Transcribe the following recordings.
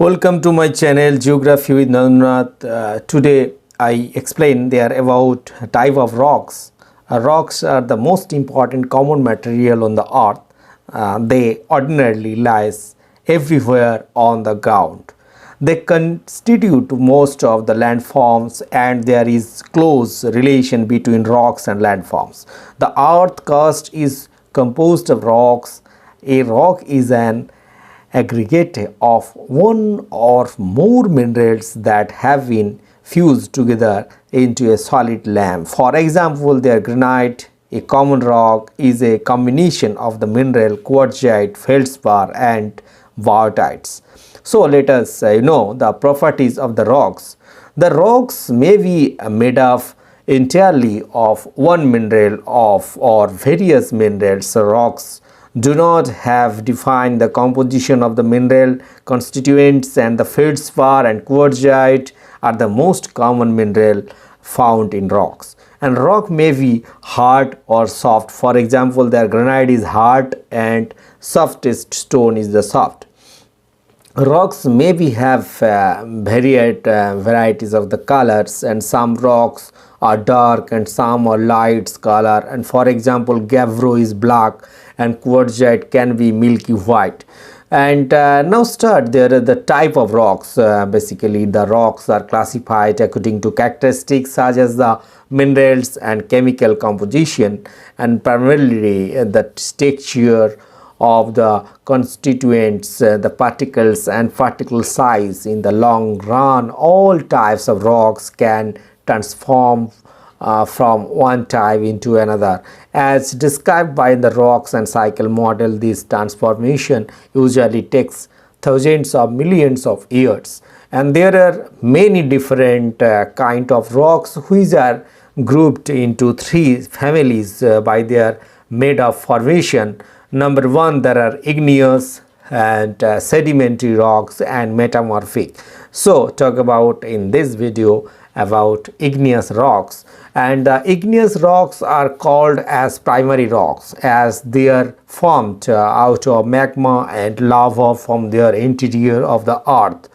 Welcome to my channel Geography with Nandrath. Today I explain there about type of rocks. Rocks are the most important common material on the earth. They ordinarily lies everywhere on the ground. They constitute most of the landforms and there is close relation between rocks and landforms. The earth crust is composed of rocks. A rock is an aggregate of one or more minerals that have been fused together into a solid lamp. For example, their granite, a common rock, is a combination of the mineral quartzite, feldspar and barytites. So let us know the properties of the rocks. The rocks may be made of entirely of one mineral or various minerals. Rocks do not have defined the composition of the mineral constituents, and the feldspar and quartzite are the most common mineral found in rocks. And rock may be hard or soft. For example, their granite is hard and softest stone is the soft. Rocks maybe have varieties of the colors, and some rocks are dark and some are light color, and for example gabbro is black and quartzite can be milky white. And now start there are the type of rocks. Basically the rocks are classified according to characteristics such as the minerals and chemical composition, and primarily the texture of the constituents, the particles and particle size. In the long run, all types of rocks can transform from one type into another. As described by the rocks and cycle model, this transformation usually takes thousands of millions of years. And there are many different kind of rocks which are grouped into three families by their made of formation. Number one, there are igneous and sedimentary rocks and metamorphic. So talk about in this video about igneous rocks. And igneous rocks are called as primary rocks as they are formed out of magma and lava from their interior of the earth.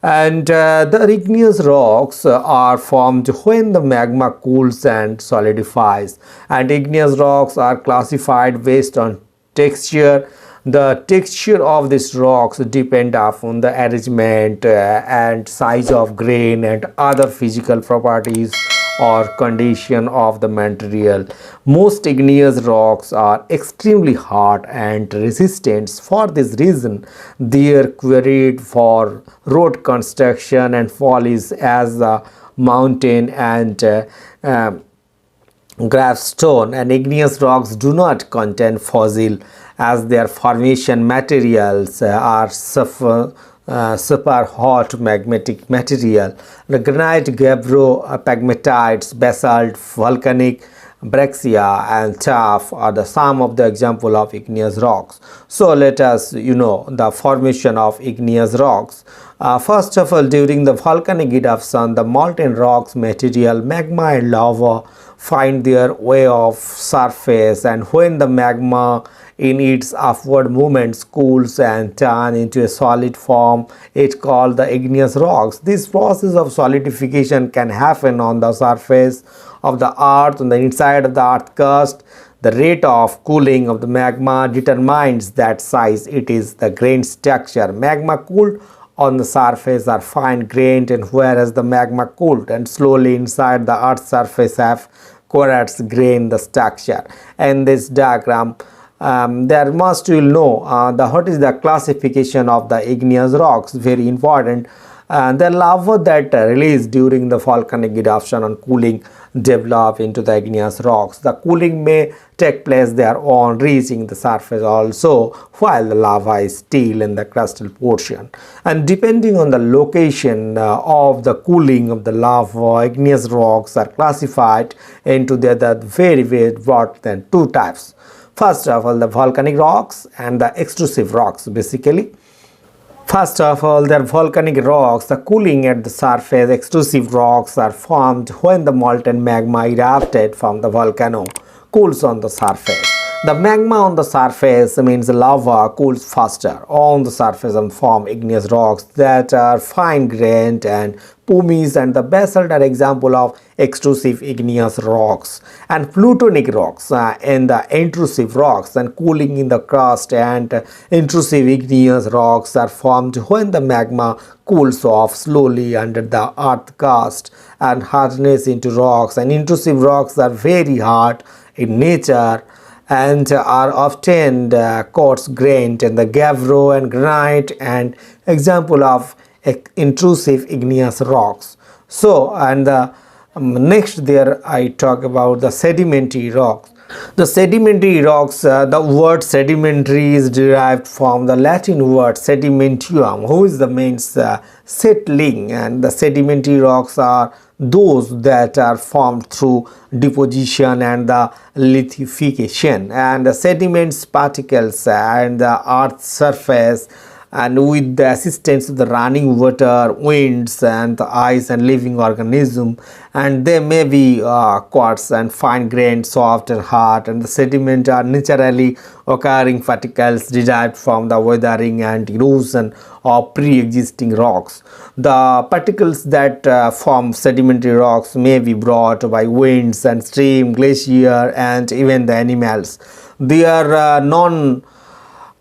And the igneous rocks are formed when the magma cools and solidifies. And igneous rocks are classified based on texture. The texture of these rocks depend upon the arrangement and size of grain and other physical properties or condition of the material. Most igneous rocks are extremely hard and resistant. For this reason, they are quarried for road construction and follies as the mountain and gravestone. And igneous rocks do not contain fossil as their formation materials are super hot magmatic material. The granite, gabbro, pegmatites, basalt, volcanic breccia and tuff are the some of the example of igneous rocks. So let us the formation of igneous rocks. First of all, during the volcanic eruption, the molten rocks material, magma and lava find their way off surface, and when the magma in its upward movements cools and turn into a solid form, it called the igneous rocks. This process of solidification can happen on the surface of the earth, on the inside of the earth crust. The rate of cooling of the magma determines that size. It is the grain structure. Magma cooled on the surface are fine grained, and whereas the magma cooled and slowly inside the earth's surface have quartz grain the structure. In this diagram, there must know what is the classification of the igneous rocks. Very important. The lava that released during the volcanic eruption and cooling develop into the igneous rocks. The cooling may take place there on reaching the surface also, while the lava is still in the crustal portion. And depending on the location of the cooling of the lava, igneous rocks are classified into the very broad than two types. First of all, the volcanic rocks and the extrusive rocks. Basically, first of all, the volcanic rocks, the cooling at the surface. Extrusive rocks are formed when the molten magma erupted from the volcano cools on the surface. The magma on the surface means lava cools faster on the surface and form igneous rocks that are fine-grained, and pumice and the basalt are example of extrusive igneous rocks, and plutonic rocks and the intrusive rocks and cooling in the crust, and intrusive igneous rocks are formed when the magma cools off slowly under the earth crust and hardens into rocks. And intrusive rocks are very hard in nature and are often quartz grained, and the gabbro and granite and example of intrusive igneous rocks. So, and the next there I talk about the sedimentary rocks. The sedimentary rocks, the word sedimentary is derived from the Latin word sedimentium, who is the means settling, and the sedimentary rocks are those that are formed through deposition and the lithification, and the sediments particles and the earth's surface, and with the assistance of the running water, winds and the ice and living organism, and they may be quartz and fine grained, soft and hard, and the sediment are naturally occurring particles derived from the weathering and erosion of pre-existing rocks. The particles that form sedimentary rocks may be brought by winds and stream, glacier, and even the animals. They are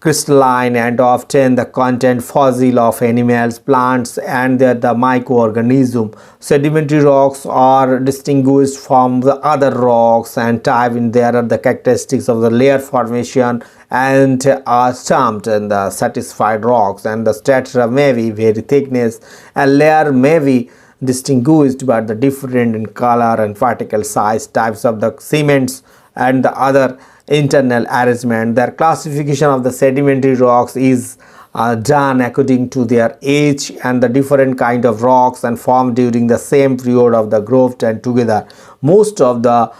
crystalline and often the content fossil of animals, plants, and the microorganism. Sedimentary rocks are distinguished from the other rocks and type in there are the characteristics of the layer formation and are stamped in the satisfied rocks, and the strata may be very thickness, and layer may be distinguished by the different in color and particle size, types of the cements and the other internal arrangement. Their classification of the sedimentary rocks is done according to their age and the different kind of rocks and formed during the same period of the growth and together. Most of the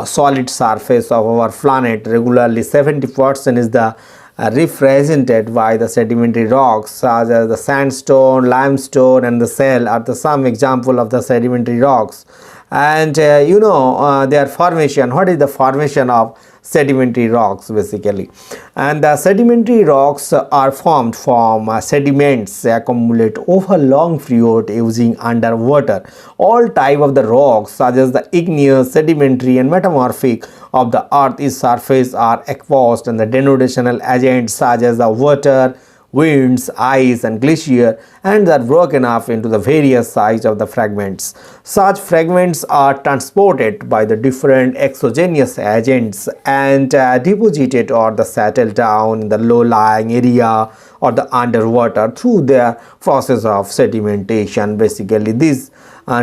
solid surface of our planet, regularly 70% is the represented by the sedimentary rocks such as the sandstone, limestone, and the shale are the some example of the sedimentary rocks. And their formation, what is the formation of sedimentary rocks basically? And the sedimentary rocks are formed from sediments accumulate over long period using underwater. All type of the rocks such as the igneous, sedimentary, and metamorphic of the earth's surface are aqueous, and the denotational agents such as the water, winds, ice, and glacier, and are broken up into the various sizes of the fragments. Such fragments are transported by the different exogenous agents and deposited or the settled down in the low-lying area or the underwater through their process of sedimentation. Basically, these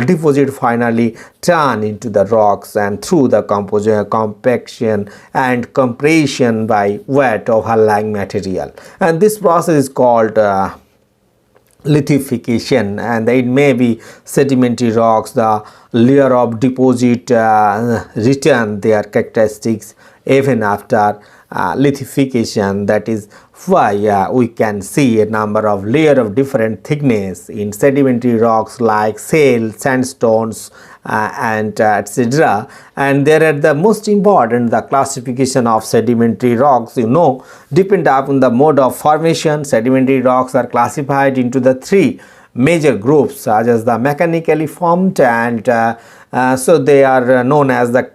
deposit finally turn into the rocks and through the compaction and compression by weight of underlying material, and this process is called lithification. And it may be sedimentary rocks, the layer of deposit retain their characteristics even after lithification. That is why we can see a number of layers of different thickness in sedimentary rocks like shale, sandstones, and etc. And there are the most important the classification of sedimentary rocks. Depend upon the mode of formation, sedimentary rocks are classified into the three major groups such as the mechanically formed, and so they are known as the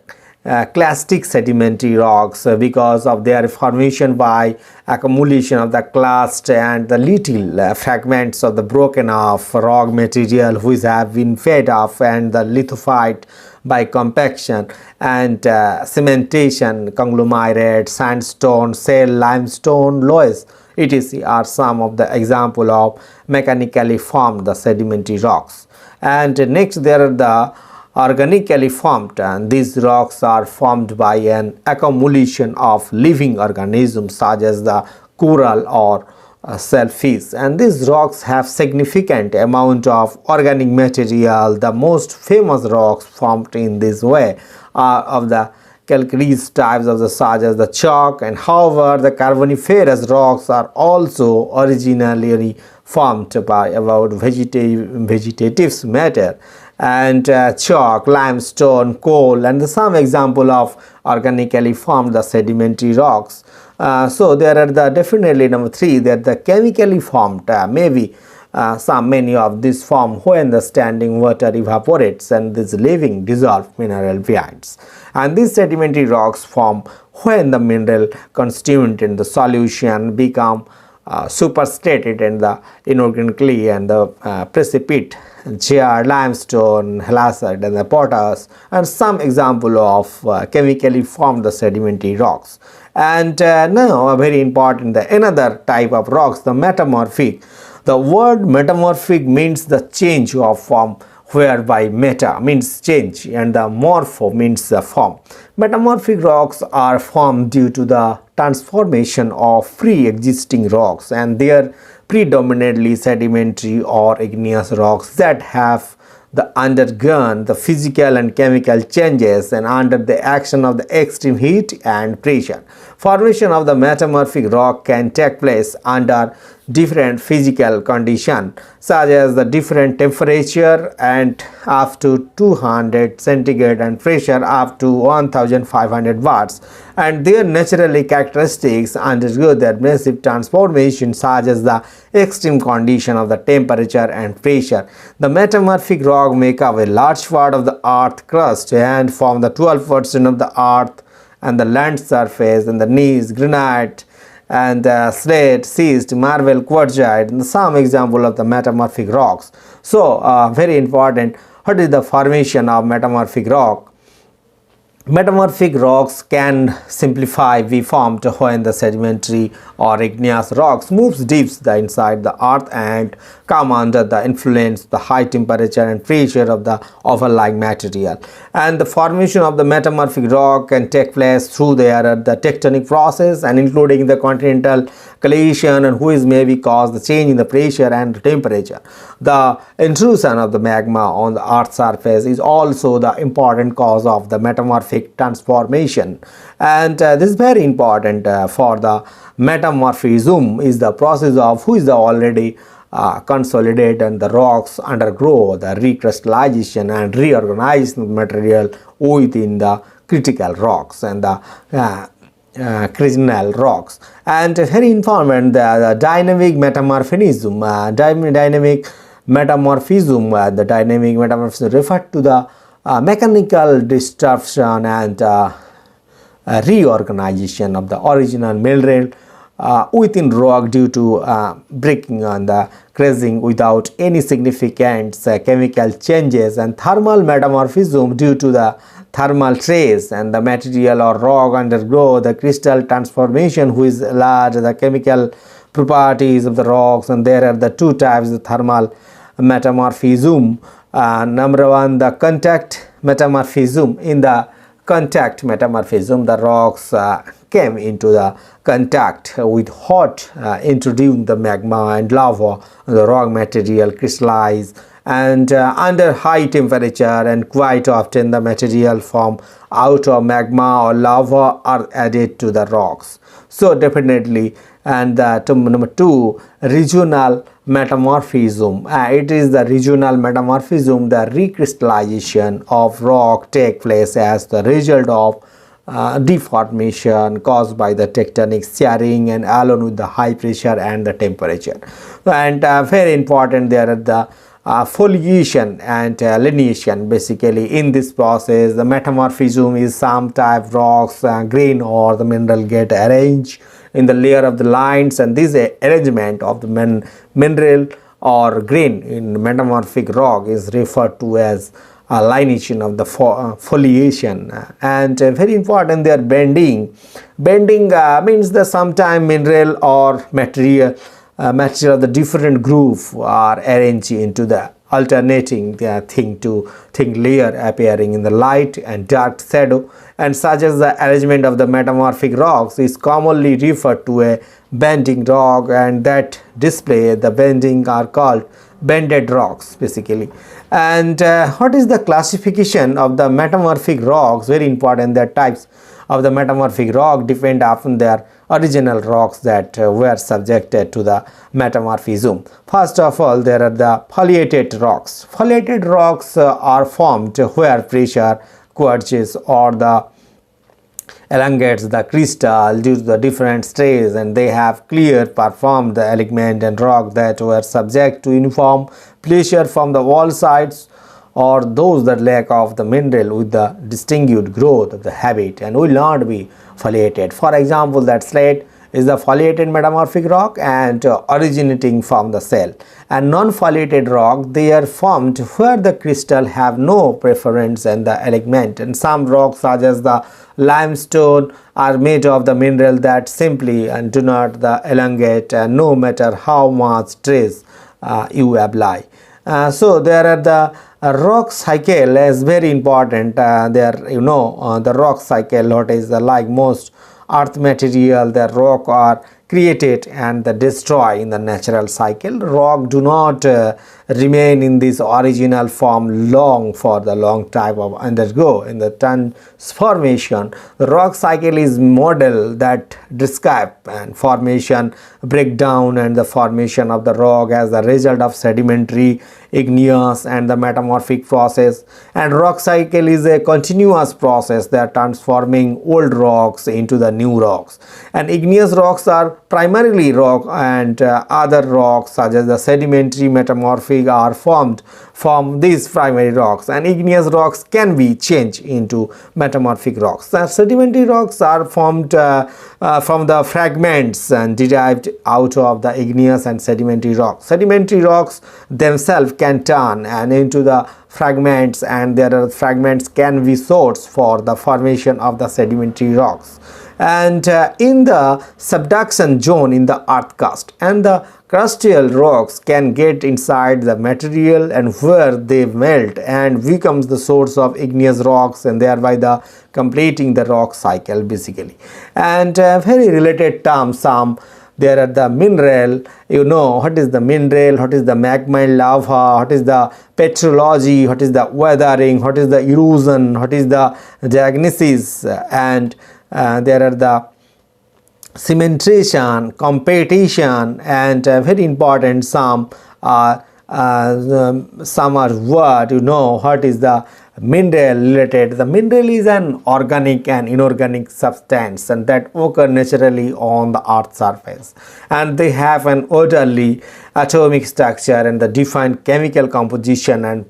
clastic sedimentary rocks because of their formation by accumulation of the clast and the little fragments of the broken off rock material which have been fed off and the lithified by compaction and cementation. Conglomerate, sandstone, shale, limestone, loess, etc. are some of the example of mechanically formed the sedimentary rocks. And next there are the organically formed, and these rocks are formed by an accumulation of living organisms such as the coral or shellfish, and these rocks have significant amount of organic material. The most famous rocks formed in this way are of the calcareous types of the such as the chalk, and however the carboniferous rocks are also originally formed by about vegetative matter, and chalk, limestone, coal, and some example of organically formed the sedimentary rocks. So there are the definitely number 3 that the chemically formed maybe many of these form when the standing water evaporates and this living dissolved mineral behinds, and these sedimentary rocks form when the mineral constituent in the solution become superstrated in the inorganically and the precipitate, jar, limestone, halazite, and the potash, and some example of chemically formed the sedimentary rocks. And now very important, the another type of rocks, the metamorphic. The word metamorphic means the change of form, whereby meta means change and the morpho means the form. Metamorphic rocks are formed due to the transformation of pre-existing rocks, and they are predominantly sedimentary or igneous rocks that have undergone the physical and chemical changes and under the action of the extreme heat and pressure. Formation of the metamorphic rock can take place under different physical conditions such as the different temperature and up to 200 centigrade and pressure up to 1500 watts, and their naturally characteristics undergo their massive transformation such as the extreme condition of the temperature and pressure. The metamorphic rock make up a large part of the earth crust and form the 12% of the earth and the land surface, and the gneiss, granite, and slate, schist, marble, quartzite, and some example of the metamorphic rocks. So very important, what is the formation of metamorphic rock? Metamorphic rocks can simplify be formed when the sedimentary or igneous rocks moves deep inside the earth and come under the influence the high temperature and pressure of the overlying material. And the formation of the metamorphic rock can take place through the tectonic process and including the continental collation, and which may be cause the change in the pressure and temperature. The intrusion of the magma on the earth's surface is also the important cause of the metamorphic transformation, and this is very important for the metamorphism is the process of which the already consolidate and the rocks undergo the recrystallization and reorganization of material within the critical rocks and the crystal rocks. And very important, the dynamic metamorphism. Dynamic metamorphism referred to the mechanical disruption and reorganization of the original mineral within rock due to breaking and the crushing without any significant chemical changes, and thermal metamorphism due to the thermal trace and the material or rock undergo the crystal transformation which alter the chemical properties of the rocks. And there are the two types of thermal metamorphism. Number 1, the contact metamorphism. In the contact metamorphism, the rocks came into the contact with hot introducing the magma and lava. The rock material crystallized and under high temperature, and quite often the material from out of magma or lava are added to the rocks. So definitely, and number 2, regional metamorphism. It is the regional metamorphism, the recrystallization of rock take place as the result of deformation caused by the tectonic shearing and along with the high pressure and the temperature. And very important, there are the foliation and lineation. Basically in this process the metamorphism is some type rocks grain or the mineral get arranged in the layer of the lines, and this arrangement of the mineral or grain in metamorphic rock is referred to as lineation of the foliation. And very important, they are bending. Bending means the sometime mineral or material of the different group are arranged into the alternating thing layer appearing in the light and dark shadow, and such as the arrangement of the metamorphic rocks is commonly referred to a bending rock, and that display the bending are called bended rocks basically. And what is the classification of the metamorphic rocks? Very important. The types of the metamorphic rock depend upon their original rocks that were subjected to the metamorphism. First of all, there are the foliated rocks. Foliated rocks are formed where pressure, quartz, or the elongates the crystal due to the different stress, and they have clear performed the element and rock that were subject to uniform pressure from the wall sides, or those that lack of the mineral with the distinguished growth of the habit and will not be foliated. For example, that slate is the foliated metamorphic rock and originating from the cell. And non-foliated rock, they are formed where the crystal have no preference in the element, and some rocks such as the limestone are made of the mineral that simply and do not the elongate no matter how much stress you apply. So there are the rock cycle is very important. There the rock cycle, what is like most earth material, the rock are created and the destroy in the natural cycle. Rock do not remain in this original form long for the long time of undergo in the transformation. The rock cycle is model that describe and formation, breakdown, and the formation of the rock as the result of sedimentary, igneous, and the metamorphic process. And rock cycle is a continuous process that transforming old rocks into the new rocks. And igneous rocks are primarily rock, and other rocks such as the sedimentary, metamorphic are formed from these primary rocks, and igneous rocks can be changed into metamorphic rocks. The sedimentary rocks are formed from the fragments and derived out of the igneous and sedimentary rocks. Sedimentary rocks themselves can turn and into the fragments, and there are fragments can be source for the formation of the sedimentary rocks. And in the subduction zone in the earth crust, and the crustial rocks can get inside the material and where they melt and becomes the source of igneous rocks, and thereby the completing the rock cycle basically. And very related terms, there are the mineral, what is the mineral, what is the magma and lava, what is the petrology, what is the weathering, what is the erosion, what is the diagnosis, and there are the cementation, competition, and very important some are word, what is the mineral related. The mineral is an organic and inorganic substance and that occur naturally on the earth's surface, and they have an orderly atomic structure and the defined chemical composition and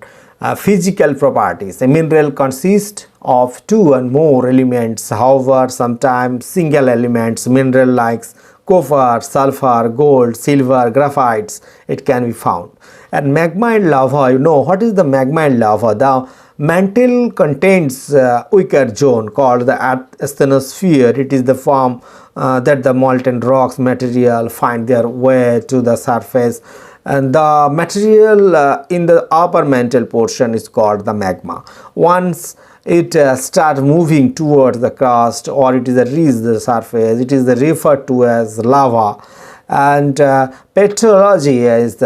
physical properties. A mineral consists of two and more elements, however sometimes single elements. Mineral like copper, sulfur, gold, silver, graphites, it can be found. And magma and lava, what is the magma and lava? The mantle contains weaker zone called the asthenosphere. It is the form that the molten rocks material find their way to the surface, and the material in the upper mantle portion is called the magma. Once it starts moving towards the crust, or it is reached the surface, it is referred to as lava. And petrology is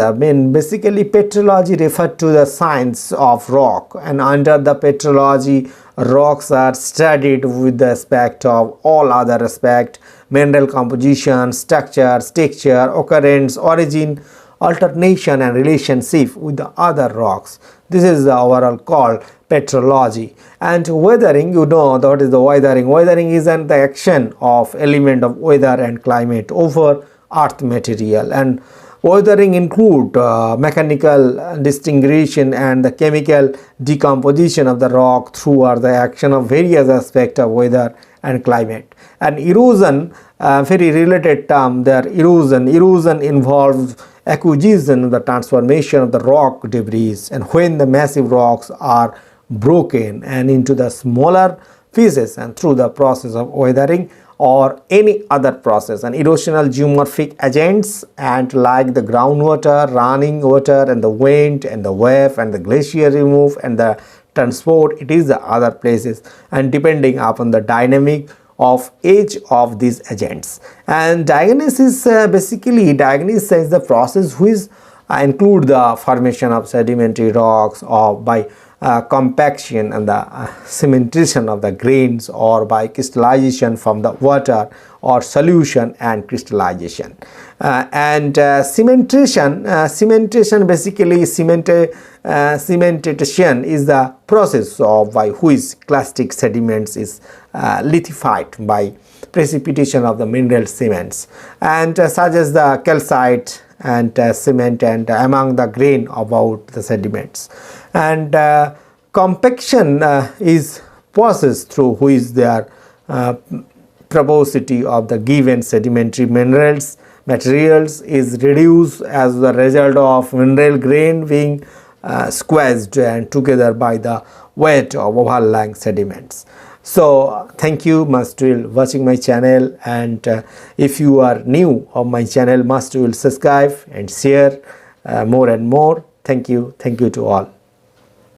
basically petrology referred to the science of rock, and under the petrology, rocks are studied with the aspect of all other aspect: mineral composition, structure, texture, occurrence, origin, alternation, and relationship with the other rocks. This is the overall called petrology. And weathering, what is the weathering? Weathering is the action of element of weather and climate over earth material, and weathering include mechanical distinction and the chemical decomposition of the rock through the action of various aspects of weather and climate. And erosion, very related term there, erosion involves acquisition, the transformation of the rock debris, and when the massive rocks are broken and into the smaller pieces and through the process of weathering or any other process. And erosional geomorphic agents and like the groundwater, running water, and the wind and the wave and the glacier remove and the transport, it is the other places, and depending upon the dynamic of each of these agents. And diagnosis, basically diagnosis is the process which include the formation of sedimentary rocks or by compaction and the cementation of the grains, or by crystallization from the water or solution and crystallization. Cementation basically cementation is the process of by which clastic sediments is lithified by precipitation of the mineral cements, and such as the calcite and cement and among the grain about the sediments. And compaction is process through which their porosity of the given sedimentary materials is reduced as the result of mineral grain being squeezed and together by the weight of overlying sediments. So thank you must will watching my channel, and if you are new on my channel must will subscribe and share more and more. Thank you to all.